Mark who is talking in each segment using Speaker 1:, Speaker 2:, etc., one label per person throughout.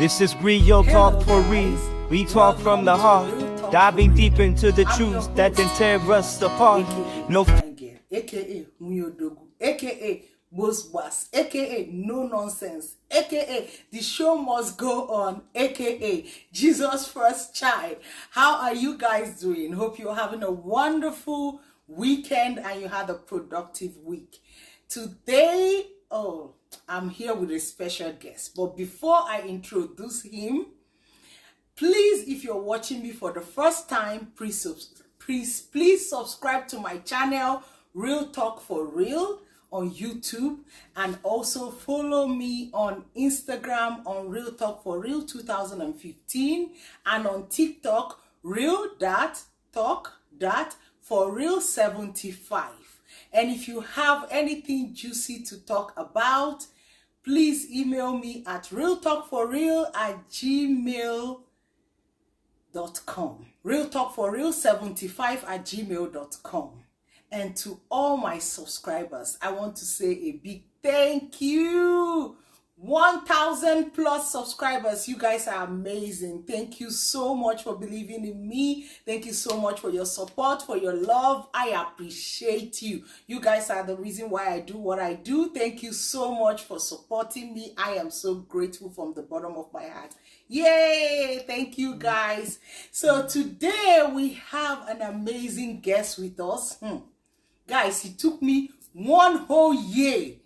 Speaker 1: This is real talk for real. We talk from the heart, diving deep into the truths that can tear us apart. No
Speaker 2: aka Munyodogu, aka Boss, aka No Nonsense, aka The Show Must Go On, aka Jesus First Child. How are you guys doing? Hope you're having a wonderful weekend and you had a productive week. Today, I'm here with a special guest. But before I introduce him, please, if you're watching me for the first time, please subscribe to my channel, Real Talk for Real, on YouTube, and also follow me on Instagram on Real Talk for Real 2015 and on TikTok real.talk.forreal75. And if you have anything juicy to talk about, please email me at realtalkforreal@gmail.com. realtalkforreal75@gmail.com. And to all my subscribers, I want to say a big thank you. 1,000 plus subscribers. You guys are amazing. Thank you so much for believing in me. Thank you so much for your support, for your love. I appreciate you. You guys are the reason why I do what I do. Thank you so much for supporting me. I am so grateful from the bottom of my heart. Yay! Thank you guys. So today we have an amazing guest with us. Guys, it took me one whole year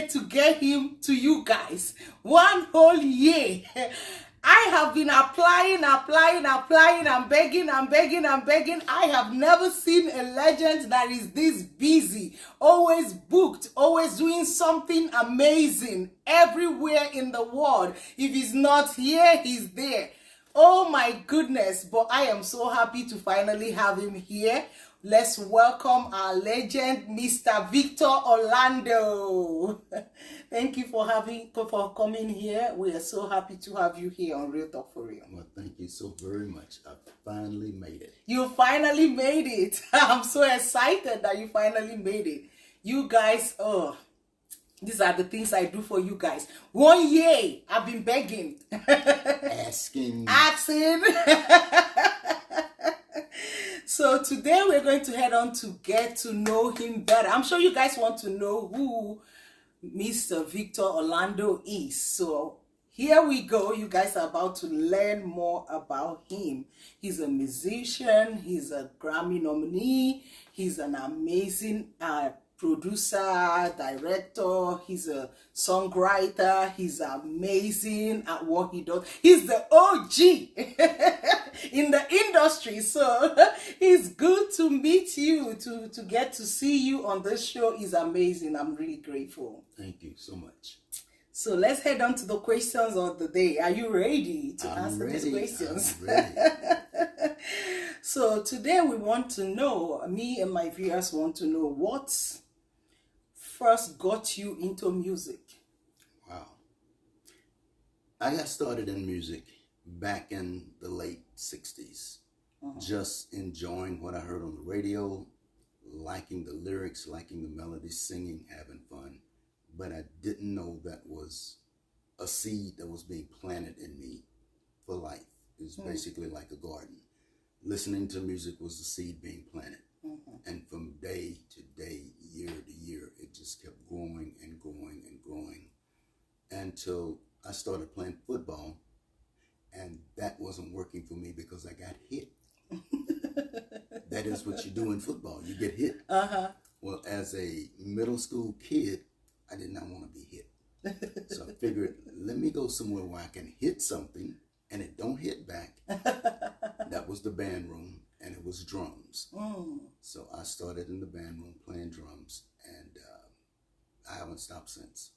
Speaker 2: to get him to you guys. One whole year. I have been applying. I'm begging. I have never seen a legend that is this busy, always booked, always doing something amazing everywhere in the world. If he's not here, he's there. Oh my goodness, but I am so happy to finally have him here. Let's welcome our legend, Mr. Victor Orlando. Thank you for coming here. We are so happy to have you here on Real Talk for Real.
Speaker 3: Well, thank you so very much. I finally made it.
Speaker 2: You finally made it. I'm so excited that you finally made it. You guys, these are the things I do for you guys. 1 year, I've been begging.
Speaker 3: Asking.
Speaker 2: So today we're going to head on to get to know him better. I'm sure you guys want to know who Mr. Victor Orlando is. So here we go. You guys are about to learn more about him. He's a musician. He's a Grammy nominee. He's an amazing producer, director. He's a songwriter. He's amazing at what he does. He's the OG in the industry. So it's good to meet you, to get to see you on this show is amazing. I'm really grateful.
Speaker 3: Thank you so much.
Speaker 2: So let's head on to the questions of the day. Are you ready to answer these questions?
Speaker 3: I'm ready.
Speaker 2: So today we want to know, me and my viewers want to know, what first got you into music?
Speaker 3: Wow. I got started in music back in the late 60s. Just enjoying what I heard on the radio, liking the lyrics, liking the melodies, singing, having fun. But I didn't know that was a seed that was being planted in me for life. It was basically like a garden. Listening to music was the seed being planted. And from day to day, year to year, it just kept growing and growing and growing until I started playing football. And that wasn't working for me because I got hit. That is what you do in football. You get hit. Well, as a middle school kid, I did not want to be hit. So I figured, let me go somewhere where I can hit something and it don't hit back. That was the band room, and it was drums. So I started in the band room playing drums, and I haven't stopped since.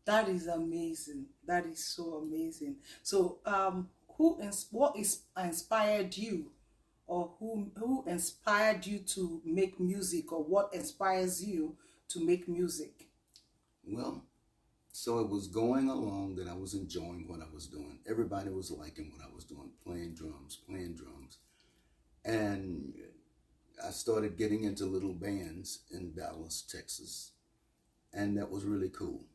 Speaker 2: That is amazing. That is so amazing. So what inspired you, or who inspired you to make music, or what inspires you to make music?
Speaker 3: Well, so it was going along that I was enjoying what I was doing. Everybody was liking what I was doing, playing drums. And I started getting into little bands in Dallas, Texas. And that was really cool.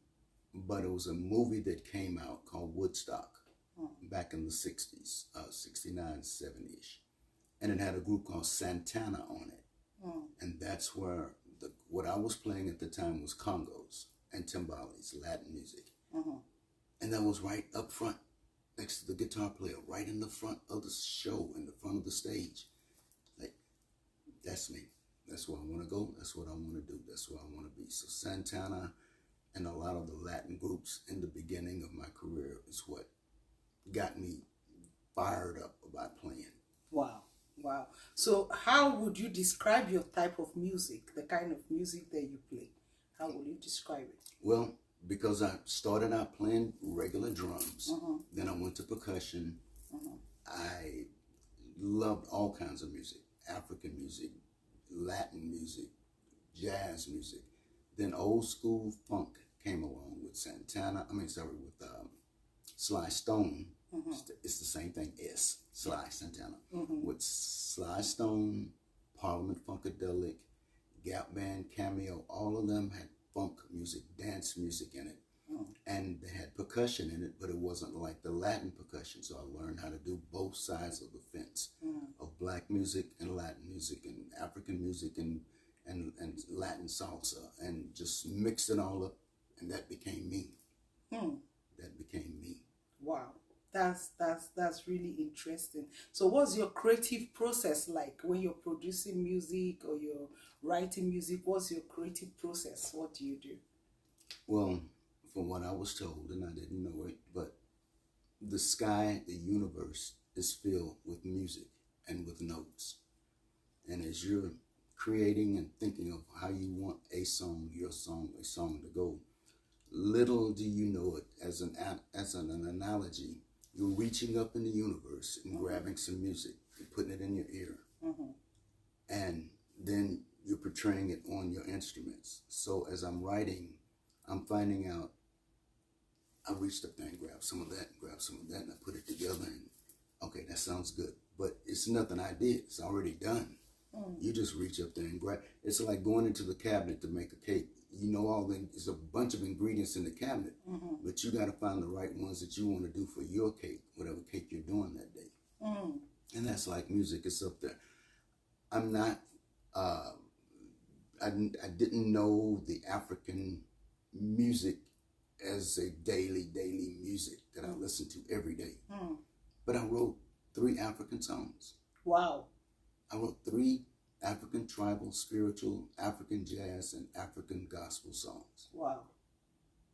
Speaker 3: but it was a movie that came out called Woodstock back in the 60s, 69, 70-ish. And it had a group called Santana on it. And that's where what I was playing at the time was congos and timbales, Latin music. And that was right up front, next to the guitar player, right in the front of the show, in the front of the stage. Like, that's me. That's where I want to go. That's what I want to do. That's where I want to be. So Santana and a lot of the Latin groups in the beginning of my career is what got me fired up about playing.
Speaker 2: Wow. Wow. So how would you describe your type of music, the kind of music that you play? How would you describe it?
Speaker 3: Well, because I started out playing regular drums, then I went to percussion. I loved all kinds of music, African music, Latin music, jazz music. Then old school funk came along with with Sly Stone. It's the same thing, Sly Santana. With Sly Stone, Parliament Funkadelic, Gap Band, Cameo, all of them had funk music, dance music in it. And they had percussion in it, but it wasn't like the Latin percussion. So I learned how to do both sides of the fence of black music and Latin music and African music and Latin salsa, and just mixed it all up, and that became me. That became me.
Speaker 2: Wow. That's really interesting. So what's your creative process like when you're producing music or you're writing music? What's your creative process? What do you do?
Speaker 3: Well, from what I was told, and I didn't know it, but the sky, the universe is filled with music and with notes. And as you're creating and thinking of how you want a song to go, little do you know it, as an analogy, you're reaching up in the universe and grabbing some music and putting it in your ear. And then you're portraying it on your instruments. So as I'm writing, I'm finding out, I reached up there and grabbed some of that, and I put it together, and okay, that sounds good. But it's nothing I did. It's already done. You just reach up there and grab. It's like going into the cabinet to make a cake. You know, there's a bunch of ingredients in the cabinet, but you got to find the right ones that you want to do for your cake, whatever cake you're doing that day. And that's like music. It's up there. I'm not, I didn't know the African music as a daily music that I listen to every day. But I wrote 3 African songs.
Speaker 2: Wow.
Speaker 3: I wrote 3 African tribal, spiritual, African jazz, and African gospel songs.
Speaker 2: Wow.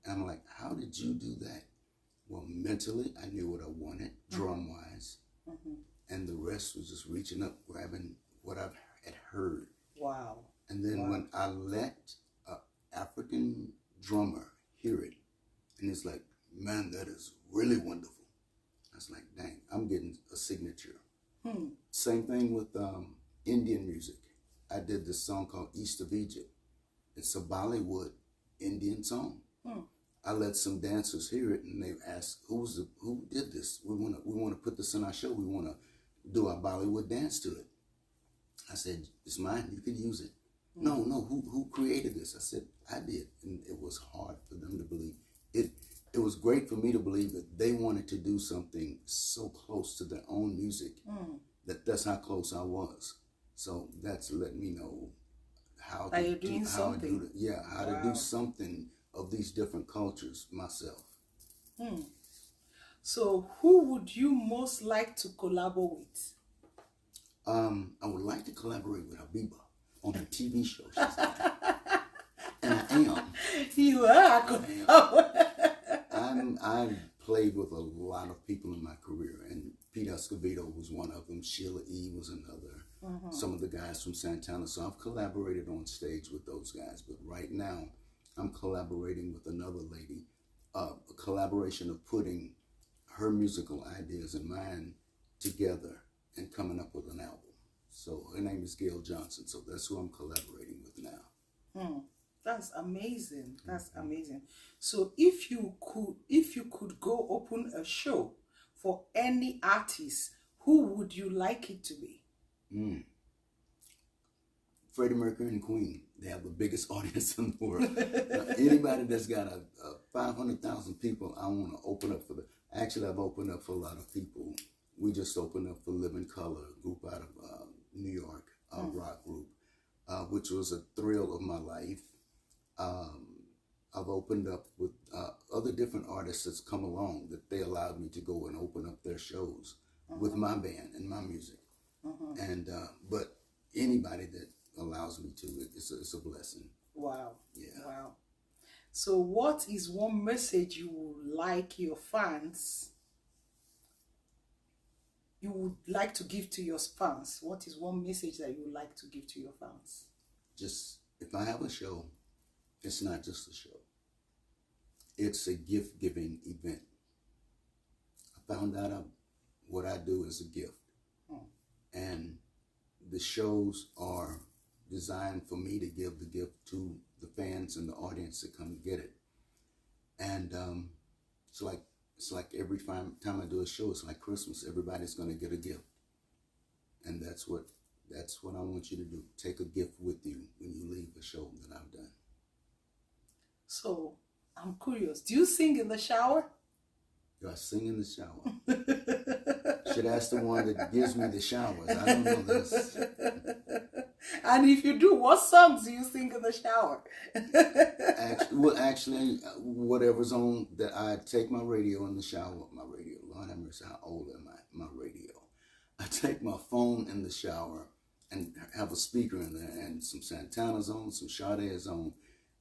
Speaker 3: And I'm like, how did you do that? Well, mentally, I knew what I wanted, drum-wise. And the rest was just reaching up, grabbing what I had heard.
Speaker 2: Wow.
Speaker 3: And then when I let an African drummer hear it, and it's like, man, that is really wonderful. I was like, dang, I'm getting a signature. Same thing with Indian music. I did this song called East of Egypt. It's a Bollywood Indian song. I let some dancers hear it, and they asked, who did this? We want to put this in our show. We want to do our Bollywood dance to it. I said, it's mine. You can use it. No, who created this? I said, I did. And it was hard for them to believe. It was great for me to believe that they wanted to do something so close to their own music that's how close I was. So that's let me know how to do something. How to do something of these different cultures myself.
Speaker 2: So who would you most like to collaborate with?
Speaker 3: I would like to collaborate with Habiba on her TV show. And I am.
Speaker 2: You are.
Speaker 3: I've played with a lot of people in my career, and Pete Escovedo was one of them. Sheila E. was another. Some of the guys from Santana. So I've collaborated on stage with those guys. But right now, I'm collaborating with another lady. A collaboration of putting her musical ideas and mine together and coming up with an album. So her name is Gail Johnson. So that's who I'm collaborating with now.
Speaker 2: That's amazing. That's amazing. So if you could go open a show for any artist, who would you like it to be?
Speaker 3: Freddie Mercury and Queen, they have the biggest audience in the world. Now, anybody that's got a 500,000 people, I want to open up for them. Actually, I've opened up for a lot of people. We just opened up for Living Color, a group out of New York, a rock group, which was a thrill of my life. I've opened up with other different artists that's come along that they allowed me to go and open up their shows with my band and my music. And but anybody that allows me to, it's a blessing.
Speaker 2: Wow.
Speaker 3: Yeah.
Speaker 2: Wow. So what is one message you would like your fans, you would like to give to your fans? What is one message that you would like to give to your fans?
Speaker 3: Just, if I have a show, it's not just a show. It's a gift-giving event. I found out what I do is a gift. And the shows are designed for me to give the gift to the fans and the audience that come to get it. And it's like every time I do a show, it's like Christmas. Everybody's going to get a gift. And that's what I want you to do. Take a gift with you when you leave a show that I've done.
Speaker 2: So, I'm curious. Do you sing in the shower?
Speaker 3: Do I sing in the shower? Should ask the one that gives me the showers. I don't know this.
Speaker 2: And if you do, what songs do you sing in the shower?
Speaker 3: Actually, whatever's on, that I take my radio in the shower. My radio, Lord have mercy, how old am I? My radio. I take my phone in the shower and have a speaker in there and some Santana's on, some Sade's on,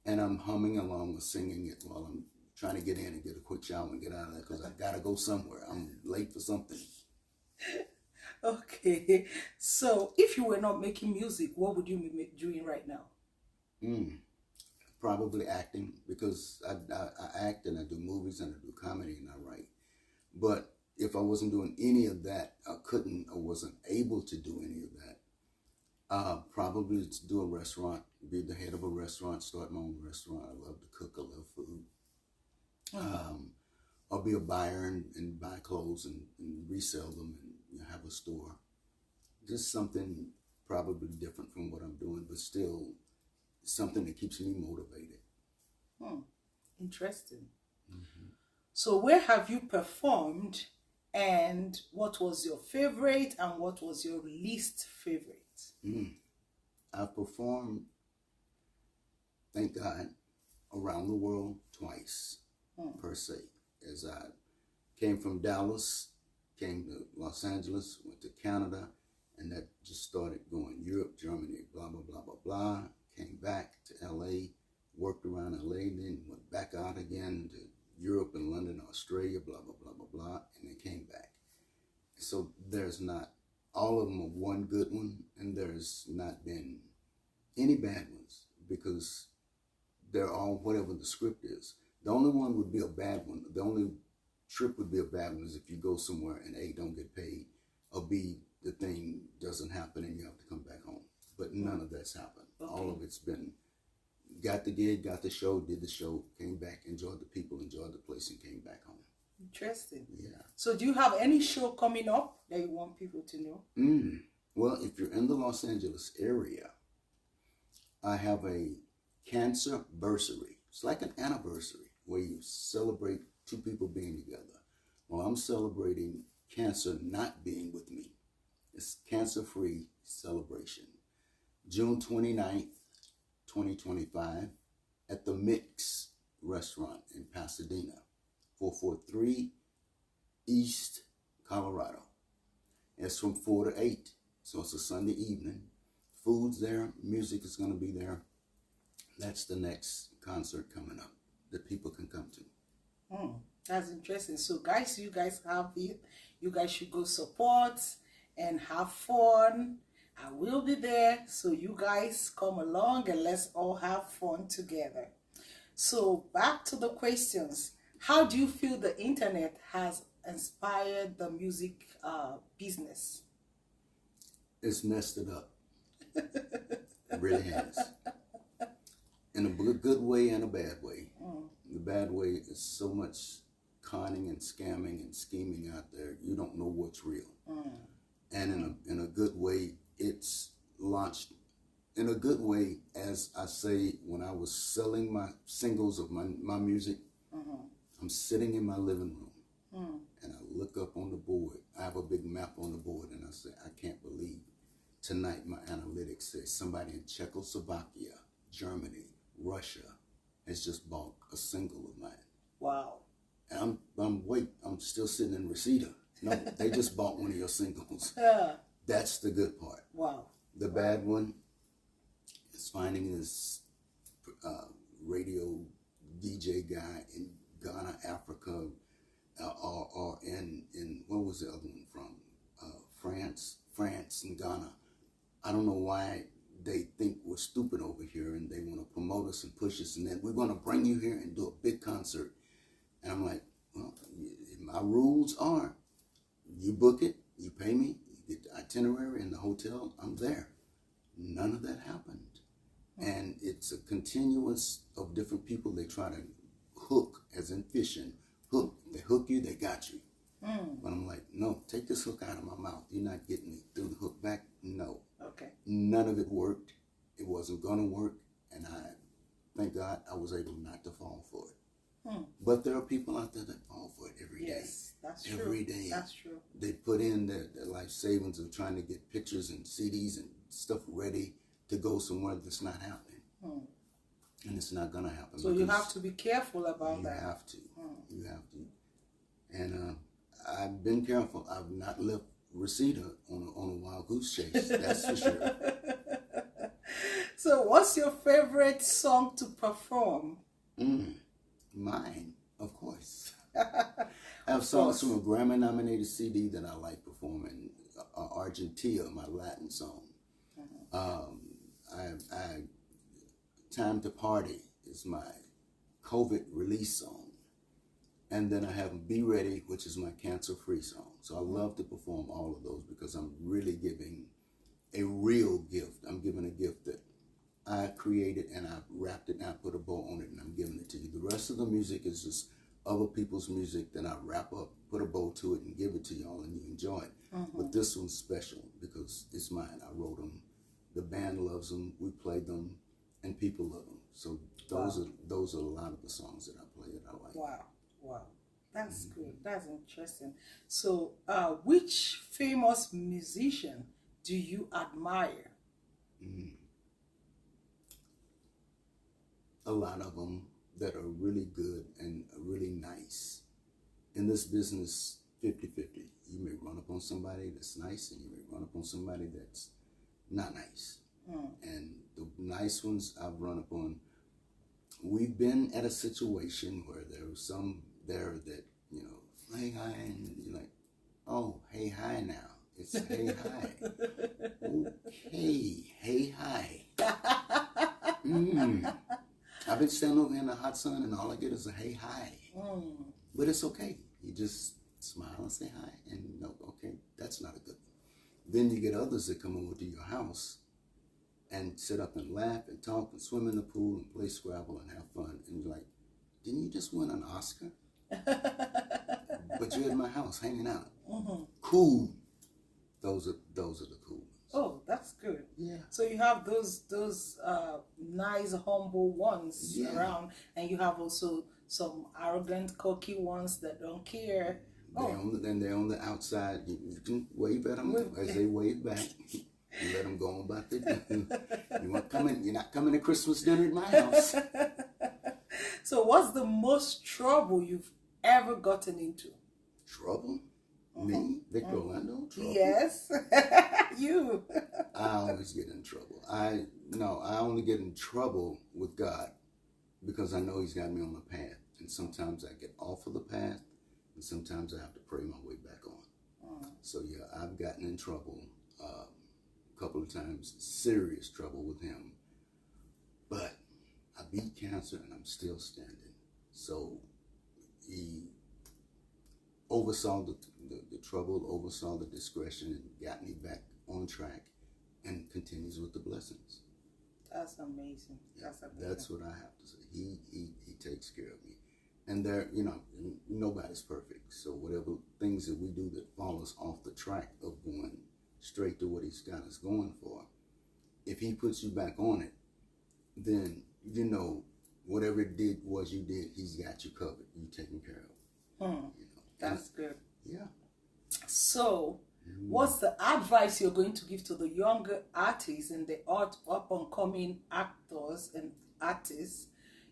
Speaker 3: and I'm humming along or singing it while I'm trying to get in and get a quick shower and get out of there because I gotta go somewhere. I'm late for something.
Speaker 2: Okay, so if you were not making music, what would you be doing right now?
Speaker 3: Probably acting, because I act and I do movies and I do comedy and I write. But if I wasn't doing any of that, I couldn't or wasn't able to do any of that, probably to do a restaurant, be the head of a restaurant, start my own restaurant. I love to cook, I love food. I'll be a buyer and buy clothes and resell them and have a store. Just something probably different from what I'm doing, but still something that keeps me motivated.
Speaker 2: Interesting. So where have you performed, and what was your favorite and what was your least favorite?
Speaker 3: I've performed, thank God, around the world twice, per se. As I came from Dallas, came to Los Angeles, went to Canada, and that just started going Europe, Germany, blah, blah, blah, blah, blah. Came back to LA, worked around LA, then went back out again to Europe and London, Australia, blah, blah, blah, blah, blah, and then came back. So there's not, all of them are one good one, and there's not been any bad ones, because they're all whatever the script is. The only one would be a bad one. The only trip would be a bad one is if you go somewhere and A, don't get paid, or B, the thing doesn't happen and you have to come back home. But none of that's happened. Okay. All of it's been, got the gig, got the show, did the show, came back, enjoyed the people, enjoyed the place, and came back home.
Speaker 2: Interesting.
Speaker 3: Yeah.
Speaker 2: So do you have any show coming up that you want people to know?
Speaker 3: Well, if you're in the Los Angeles area, I have a cancer bursary. It's like an anniversary where you celebrate two people being together. Well, I'm celebrating cancer not being with me. It's cancer-free celebration. June 29th, 2025, at the Mix Restaurant in Pasadena, 443 East Colorado. It's from 4 to 8, so it's a Sunday evening. Food's there, music is going to be there. That's the next concert coming up that people can come to.
Speaker 2: That's interesting. So guys, you guys have it. You guys should go support and have fun. I will be there, so you guys come along and let's all have fun together. So back to the questions. How do you feel the internet has inspired the music business?
Speaker 3: It's messed it up. It really has. In a good way and a bad way. The bad way is so much conning and scamming and scheming out there, you don't know what's real. And in a good way, it's launched in a good way, as I say, when I was selling my singles of my music, I'm sitting in my living room and I look up on the board. I have a big map on the board and I say, I can't believe tonight my analytics says somebody in Czechoslovakia, Germany, Russia has just bought a single of mine.
Speaker 2: Wow.
Speaker 3: And I'm still sitting in Reseda. No, they just bought one of your singles.
Speaker 2: Yeah.
Speaker 3: That's the good part.
Speaker 2: Wow.
Speaker 3: The bad one is finding this radio DJ guy in Ghana, Africa, or in what was the other one from? France and Ghana. I don't know why they think we're stupid over here and they want to promote us and push us, and then we're going to bring you here and do a big concert. And I'm like, well, my rules are you book it, you pay me, you get the itinerary and the hotel, I'm there. None of that happened. And it's a continuous of different people. They try to hook, as in fishing, hook. They hook you, they got you. But I'm like, no, take this hook out of my mouth. You're not getting me through the hook back. No.
Speaker 2: Okay.
Speaker 3: None of it worked. It wasn't going to work. And thank God, I was able not to fall for it. But there are people out there that fall for it every day.
Speaker 2: Yes, that's true.
Speaker 3: Every day.
Speaker 2: That's true.
Speaker 3: They put in their life savings of trying to get pictures and CDs and stuff ready to go somewhere that's not happening. And it's not going to happen.
Speaker 2: So you have to be careful about that.
Speaker 3: You have to. You have to. And I've been careful. I've not left Reseda on a wild goose chase. That's for sure.
Speaker 2: So what's your favorite song to perform?
Speaker 3: Mine, of course. I have songs from a Grammy-nominated CD that I like performing. Argentina, my Latin song. Time to Party is my COVID release song. And then I have Be Ready, which is my cancer-free song. So I love to perform all of those because I'm really giving a real gift. I'm giving a gift that I created and I wrapped it and I put a bow on it and I'm giving it to you. The rest of the music is just other people's music that I wrap up, put a bow to it and give it to y'all and you enjoy it. But this one's special because it's mine. I wrote them. The band loves them. We played them and people love them. So those are a lot of the songs that I play that I like.
Speaker 2: Wow. Wow. That's good. That's interesting. So which famous musician do you admire?
Speaker 3: A lot of them that are really good and really nice. In this business, 50-50. You may run up on somebody that's nice and you may run up on somebody that's not nice. And the nice ones I've run up on, we've been at a situation where there was some there that, you know, hey, hi, and you're like, oh, hey, hi now. It's hey, hi. Okay, hey, hi. I've been standing over here in the hot sun and all I get is a hey, hi. But it's okay. You just smile and say hi and no, okay, that's not a good one. Then you get others that come over to your house and sit up and laugh and talk and swim in the pool and play Scrabble and have fun. And you're like, didn't you just win an Oscar? But you're in my house hanging out. Cool. Those are the cool ones.
Speaker 2: Oh, that's good.
Speaker 3: Yeah.
Speaker 2: So you have those nice, humble ones around, and you have also some arrogant, cocky ones that don't care.
Speaker 3: They're on the outside. You can wave at them as they wave back. You let them go on about their business. You're not coming to Christmas dinner at my house.
Speaker 2: So what's the most trouble you've ever gotten into?
Speaker 3: Trouble? Me? Victor Orlando? Trouble?
Speaker 2: Yes. You.
Speaker 3: I always get in trouble. I only get in trouble with God because I know he's got me on the path. And sometimes I get off of the path and sometimes I have to pray my way back on. So yeah, I've gotten in trouble a couple of times, serious trouble with him. But I beat cancer and I'm still standing. So he oversaw the trouble, oversaw the discretion, and got me back on track and continues with the blessings.
Speaker 2: That's amazing.
Speaker 3: That's what I have to say. He takes care of me. And there, nobody's perfect. So whatever things that we do that fall us off the track of going straight to what he's got us going for, if he puts you back on it, then you know whatever it did was you did, he's got you covered. You taken care of. You know?
Speaker 2: That's good.
Speaker 3: Yeah.
Speaker 2: So, what's the advice you're going to give to the younger artists and the up and coming actors and artists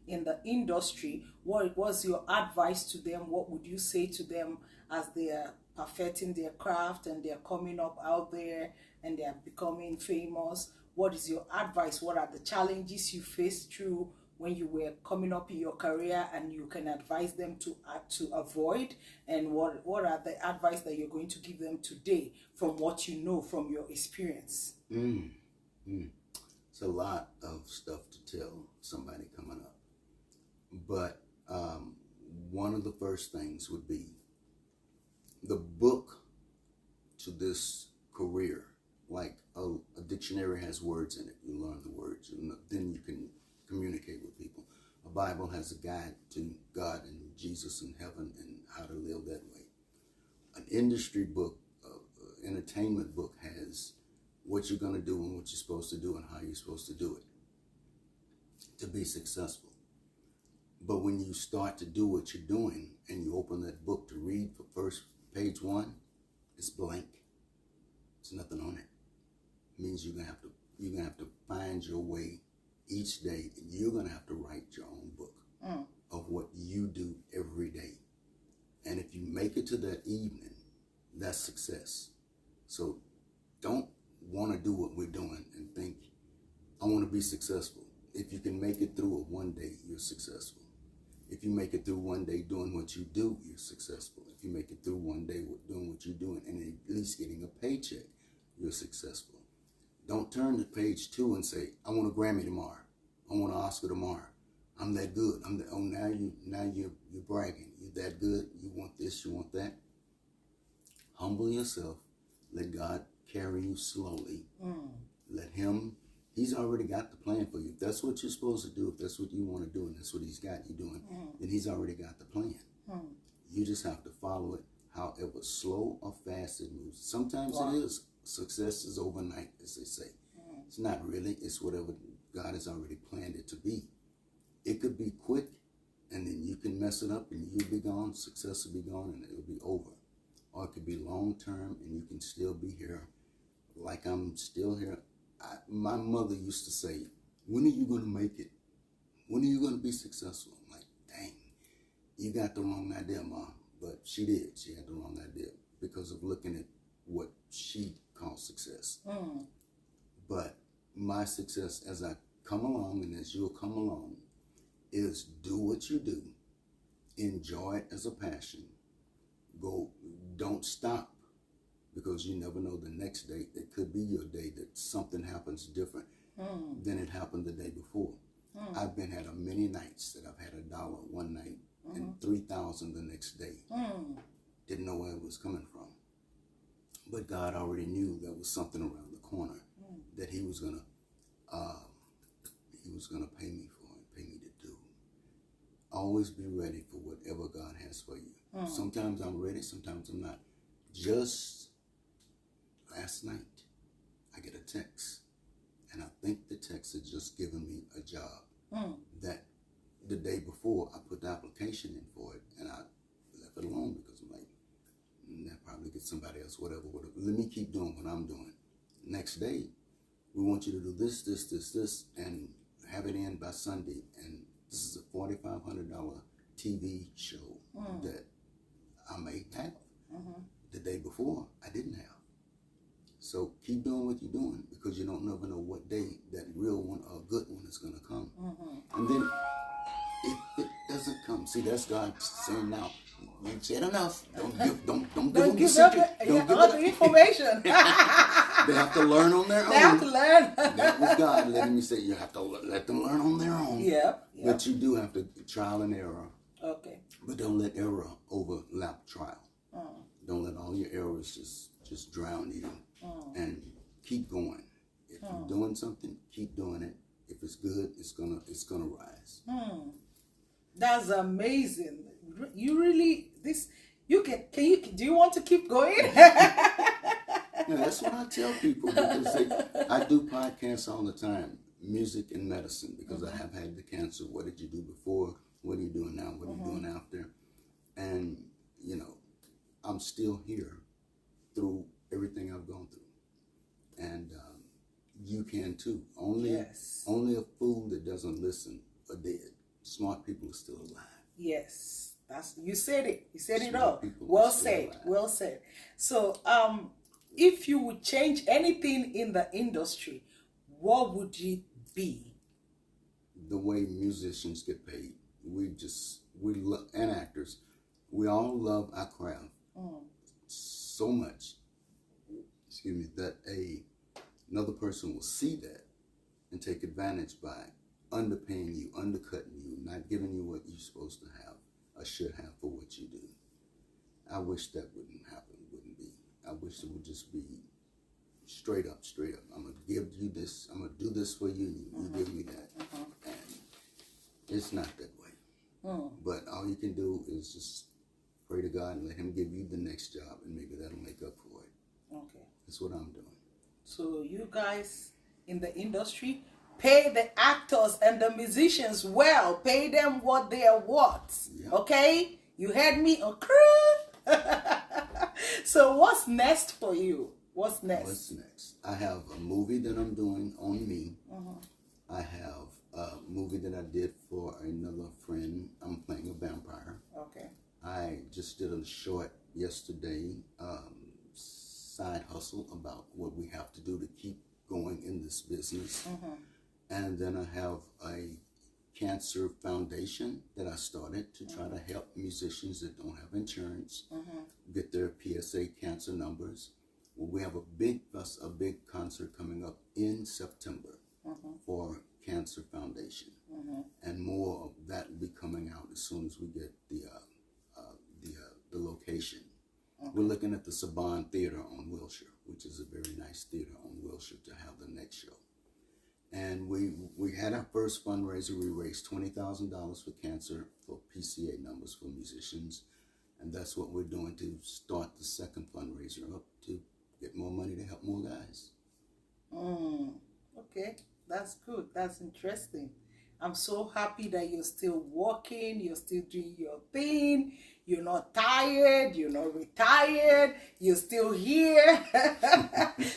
Speaker 2: in the industry? What was your advice to them? What would you say to them as they are perfecting their craft and they're coming up out there and they are becoming famous? What is your advice? What are the challenges you faced through when you were coming up in your career, and you can advise them to avoid? And what are the advice that you're going to give them today from what you know from your experience?
Speaker 3: It's a lot of stuff to tell somebody coming up, but one of the first things would be the book to this career. Like a dictionary has words in it. You learn the words, then you can communicate with people. A Bible has a guide to God and Jesus and heaven and how to live that way. An industry book, entertainment book, has what you're going to do and what you're supposed to do and how you're supposed to do it to be successful. But when you start to do what you're doing and you open that book to read for first page 1, it's blank. There's nothing on it. It means you're gonna have to find your way each day, and you're gonna have to write your own book of what you do every day. And if you make it to that evening, that's success. So don't want to do what we're doing and think, I want to be successful. If you can make it through it one day, you're successful. If you make it through one day doing what you do, you're successful. If you make it through one day doing what you're doing and at least getting a paycheck, you're successful. Don't turn to page 2 and say, I want a Grammy tomorrow. I want an Oscar tomorrow. I'm that good. Now you're bragging. You're that good. You want this, you want that. Humble yourself. Let God carry you slowly. Let him, he's already got the plan for you. If that's what you're supposed to do, if that's what you want to do, and that's what he's got you doing, then he's already got the plan. You just have to follow it, however slow or fast it moves. Sometimes it is. Success is overnight, as they say. It's not really. It's whatever God has already planned it to be. It could be quick, and then you can mess it up, and you'll be gone. Success will be gone, and it'll be over. Or it could be long term, and you can still be here, like I'm still here. My mother used to say, when are you going to make it? When are you going to be successful? I'm like, dang, you got the wrong idea, Mom. But she did. She had the wrong idea because of looking at what she called success. But my success, as I come along and as you'll come along, is do what you do. Enjoy it as a passion. Go, don't stop, because you never know the next day. It could be your day that something happens different than it happened the day before. I've been had many nights that I've had $1 one night and 3,000 the next day. Didn't know where it was coming from. But God already knew there was something around the corner that he was gonna pay me for and pay me to do. Always be ready for whatever God has for you. Sometimes I'm ready, sometimes I'm not. Just last night, I get a text, and I think the text had just given me a job that the day before I put the application in for it, and I left it alone because I'm like, that probably get somebody else, whatever. Let me keep doing what I'm doing. Next day, we want you to do this, and have it in by Sunday. And this is a $4,500 TV show that I may have. The day before, I didn't have. So keep doing what you're doing, because you don't never know what day that real one or good one is going to come. And then if it doesn't come, see, that's God saying now, you said enough. Don't give
Speaker 2: the information.
Speaker 3: They have to learn on their own.
Speaker 2: They have to learn.
Speaker 3: That was God letting me say, you have to let them learn on their own.
Speaker 2: Yep.
Speaker 3: But you do have to trial and error.
Speaker 2: Okay.
Speaker 3: But don't let error overlap trial. Don't let all your errors just drown you. And keep going. If you're doing something, keep doing it. If it's good, it's gonna rise.
Speaker 2: That's amazing. You really do you want to keep going?
Speaker 3: Yeah, that's what I tell people because I do podcasts all the time, music and medicine, because I have had the cancer. What did you do before? What are you doing now? What are you doing after? And, you know, I'm still here through everything I've gone through. And you can too. Only a fool that doesn't listen are dead. Smart people are still alive.
Speaker 2: Yes, you said it. You said it all. Well said.
Speaker 3: Alive.
Speaker 2: Well said. So, if you would change anything in the industry, what would it be?
Speaker 3: The way musicians get paid. We love, and actors, we all love our craft so much, excuse me, that another person will see that and take advantage by underpaying you, undercutting you, not giving you what you're supposed to have or should have for what you do. I wish that wouldn't happen, wouldn't be. I wish it would just be straight up. I'm going to give you this, I'm going to do this for you, you give me that. And it's not that way. But all you can do is just pray to God and let him give you the next job, and maybe that'll make up for it.
Speaker 2: Okay.
Speaker 3: That's what I'm doing.
Speaker 2: So you guys in the industry, pay the actors and the musicians well. Pay them what they are worth. Yeah. Okay? You heard me? So what's next for you? What's next?
Speaker 3: I have a movie that I'm doing on me. I have a movie that I did for another friend. I'm playing a vampire.
Speaker 2: Okay.
Speaker 3: I just did a short yesterday, side hustle about what we have to do to keep going in this business. And then I have a cancer foundation that I started to try to help musicians that don't have insurance get their PSA cancer numbers. Well, we have a big concert coming up in September for Cancer Foundation, and more of that will be coming out as soon as we get the location. We're looking at the Saban Theater on Wilshire, which is a very nice theater on Wilshire, to have the next show. And we had our first fundraiser. We raised $20,000 for cancer, for PCA numbers for musicians. And that's what we're doing to start the second fundraiser up, to get more money to help more guys.
Speaker 2: Okay, that's good. That's interesting. I'm so happy that you're still working, you're still doing your thing, you're not tired, you're not retired, you're still here.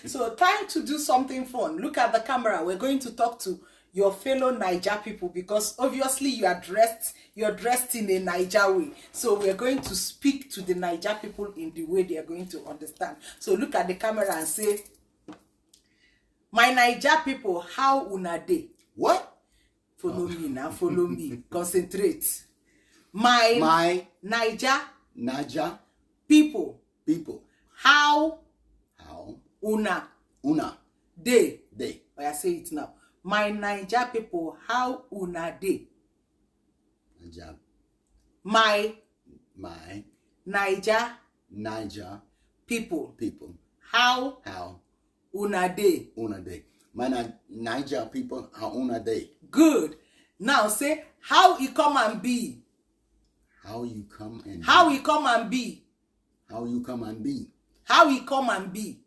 Speaker 2: So time to do something fun. Look at the camera. We're going to talk to your fellow Naija people, because obviously you're dressed in a Naija way. So we're going to speak to the Naija people in the way they are going to understand. So look at the camera and say, my Naija people, how una dey?
Speaker 3: What?
Speaker 2: Follow me now, follow me. Concentrate. My Naija people, how una dey. I say it now. My Naija people, how una dey? My Naija people, how una dey?
Speaker 3: My Naija people, how una dey?
Speaker 2: Good. Now say how it come and be.
Speaker 3: How you come and
Speaker 2: how it come and be.
Speaker 3: How you come and be.
Speaker 2: How it come and be.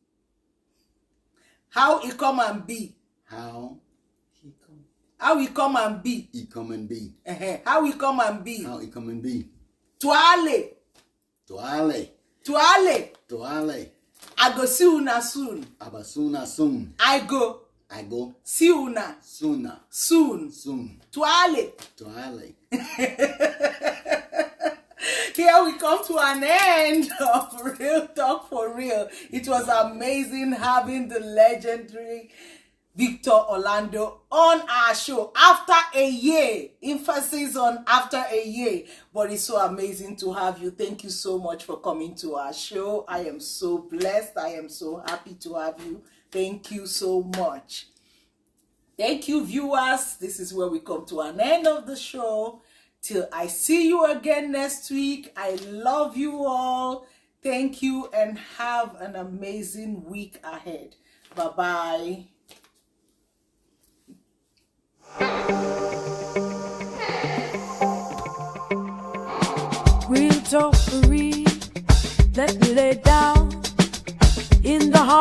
Speaker 2: How it come and be.
Speaker 3: How
Speaker 2: it come and be.
Speaker 3: It come and be.
Speaker 2: How it come and be.
Speaker 3: How it come and be.
Speaker 2: Tuale. I go see una soon.
Speaker 3: Soon.
Speaker 2: I go see una soon. Tuale. Here we come to an end of Real Talk for Real. It was amazing having the legendary Victor Orlando on our show after a year. Emphasis on after a year. But it's so amazing to have you. Thank you so much for coming to our show. I am so blessed. I am so happy to have you. Thank you so much. Thank you, viewers. This is where we come to an end of the show. Till I see you again next week. I love you all. Thank you and have an amazing week ahead. Bye-bye.
Speaker 4: Real talk for real. Let me lay down in the heart.